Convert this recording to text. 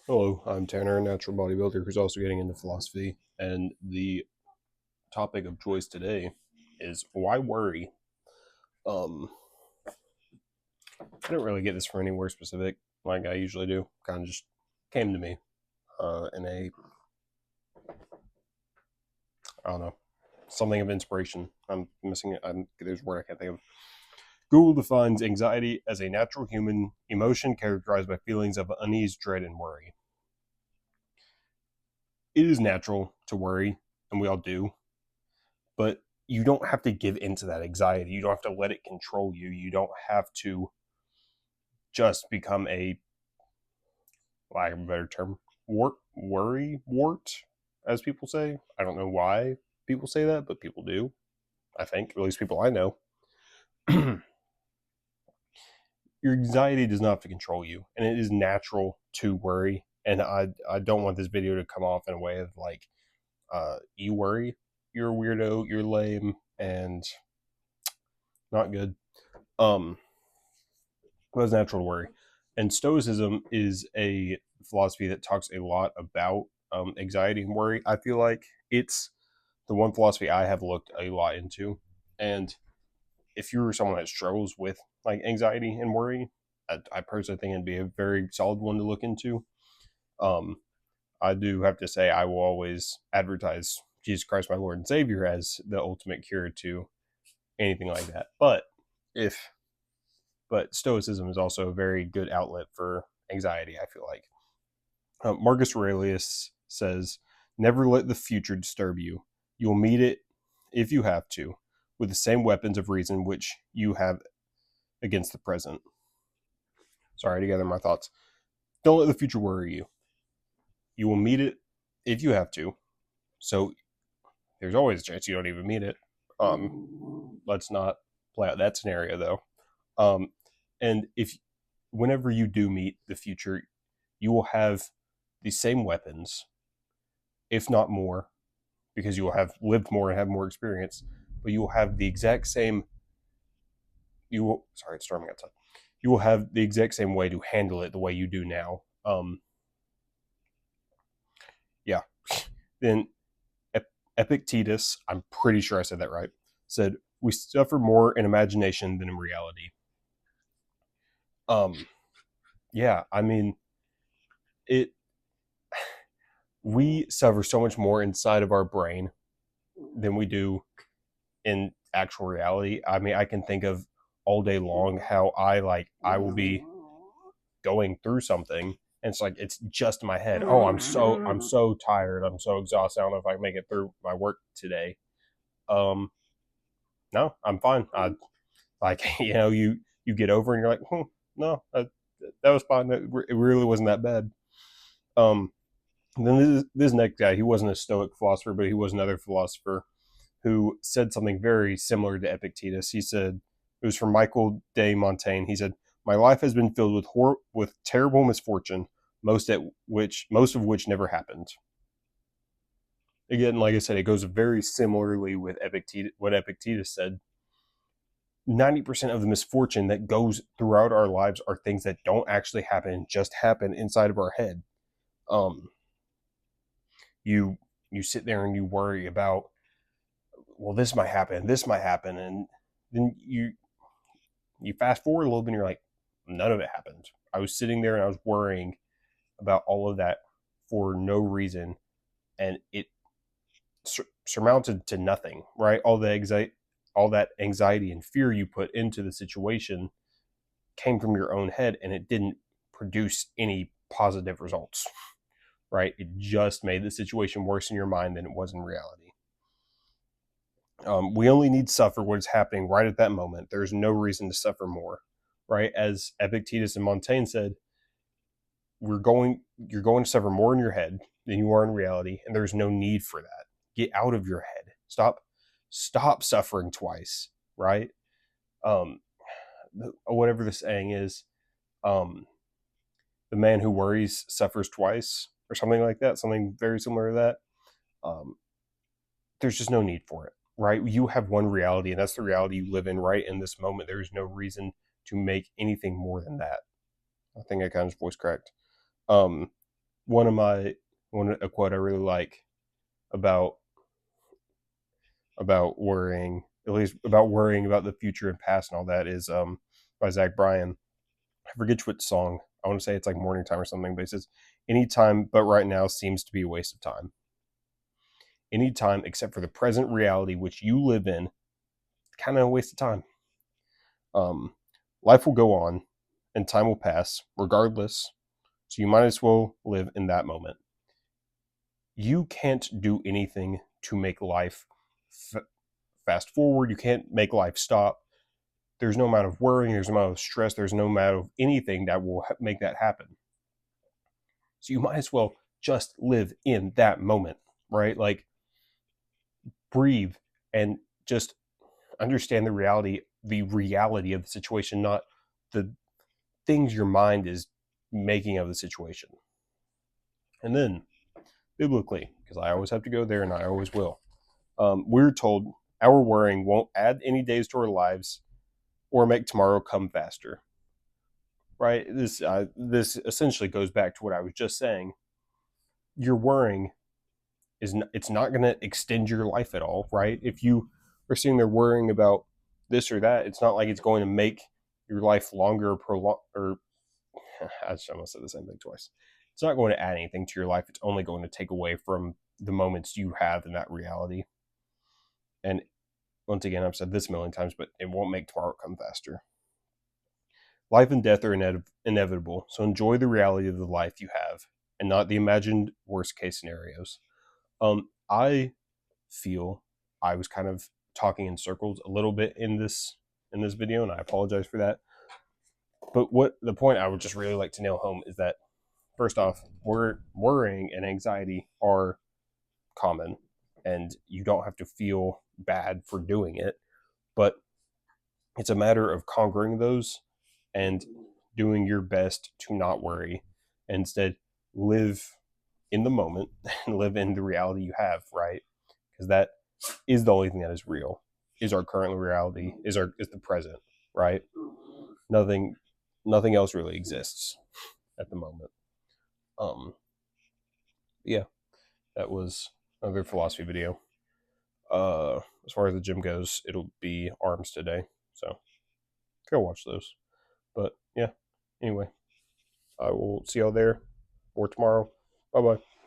Hello, I'm Tanner, a natural bodybuilder who's also getting into philosophy. And the topic of choice today is why worry? Um, I didn't really get this from anywhere specific like I usually do. Kind of just came to me in a, I don't know, something of inspiration. I'm missing it. There's a word I can't think of. Google defines anxiety as a natural human emotion characterized by feelings of unease, dread, and worry. It is natural to worry, and we all do, but you don't have to give into that anxiety. You don't have to let it control you. You don't have to just become a, lack of a better term, worry wart, as people say. I don't know why people say that, but people do. I think, at least people I know. Your anxiety does not have to control you, and it is natural to worry. And I don't want this video to come off in a way of like, you worry, you're a weirdo, you're lame, and not good. It was natural to worry. And Stoicism is a philosophy that talks a lot about anxiety and worry. I feel like it's the one philosophy I have looked a lot into. And if you're someone that struggles with like anxiety and worry, I personally think it'd be a very solid one to look into. Um, I do have to say I will always advertise Jesus Christ, my Lord and Savior, as the ultimate cure to anything like that. If but Stoicism is also a very good outlet for anxiety, I feel like. Marcus Aurelius says, never let the future disturb you. You will meet it, if you have to, with the same weapons of reason which you have against the present. Sorry to gather my thoughts. Don't let the future worry you. You will meet it if you have to. So there's always a chance you don't even meet it. Let's not play out that scenario though. And if whenever you do meet the future, you will have the same weapons, if not more, because you will have lived more and have more experience. But you will have the exact same. You will. Sorry, it's storming outside. You will have the exact same way to handle it the way you do now. Yeah. Then Epictetus, I'm pretty sure I said that right, said we suffer more in imagination than in reality. Yeah, I mean, it. We suffer so much more inside of our brain than we do in actual reality. I mean, I can think of all day long how I will be going through something and it's like it's just in my head. Oh, I'm so tired. I'm so exhausted. I don't know if I can make it through my work today. Um, no, I'm fine. I like you get over and you're like, no, that was fine. It really wasn't that bad. Um, then this next guy, he wasn't a Stoic philosopher, but he was another philosopher who said something very similar to Epictetus. He said, it was from Michael de Montaigne. He said, "My life has been filled with terrible misfortune, most of which never happened." Again, like I said, it goes very similarly with what Epictetus said. 90% of the misfortune that goes throughout our lives are things that don't actually happen, just happen inside of our head. Um, you you sit there and you worry about, well, this might happen, and then you fast forward a little bit and you're like, none of it happened. I was sitting there and I was worrying about all of that for no reason, and it surmounted to nothing, right? All that anxiety and fear you put into the situation came from your own head, and it didn't produce any positive results, right? It just made the situation worse in your mind than it was in reality. We only need suffer what is happening right at that moment. There's no reason to suffer more, right? As Epictetus and Montaigne said, you're going to suffer more in your head than you are in reality, and there's no need for that. Get out of your head. Stop suffering twice, right? Um, whatever the saying is, um, the man who worries suffers twice, or something like that. Something very similar to that. Um, there's just no need for it, right? You have one reality, and that's the reality you live in right in this moment. There is no reason to make anything more than that. I think I kind of voice cracked. Um, a quote I really like about worrying, at least about worrying about the future and past and all that, is by Zach Bryan. I forget which song. I want to say it's like Morning Time or something, but it says, "Any time but right now seems to be a waste of time. Any time except for the present reality which you live in, kind of a waste of time. Um, Life will go on, and time will pass regardless. So you might as well live in that moment. You can't do anything to make life fast forward. You can't make life stop. There's no amount of worrying, there's no amount of stress, there's no amount of anything that will make that happen. So you might as well just live in that moment, right? Like, breathe and just understand the reality of the situation, not the things your mind is making of the situation. And then, biblically, because I always have to go there and I always will, we're told our worrying won't add any days to our lives or make tomorrow come faster. Right? This essentially goes back to what I was just saying. Your worrying it's not going to extend your life at all, right? If you are sitting there worrying about this or that, it's not like it's going to make your life longer, or I almost said the same thing twice. It's not going to add anything to your life. It's only going to take away from the moments you have in that reality. And once again, I've said this a million times, but it won't make tomorrow come faster. Life and death are inevitable, so enjoy the reality of the life you have and not the imagined worst case scenarios. I feel I was kind of talking in circles a little bit in this video, and I apologize for that. But what the point I would just really like to nail home is that, first off, worrying and anxiety are common, and you don't have to feel bad for doing it. But it's a matter of conquering those and doing your best to not worry. Instead, live in the moment and live in the reality you have, right? Because that is the only thing that is real. Is our current reality, is the present, right? Nothing else really exists at the moment. Yeah, that was another philosophy video. As far as the gym goes, it'll be arms today, so go watch those. But yeah, anyway, I will see y'all there or tomorrow. Bye bye.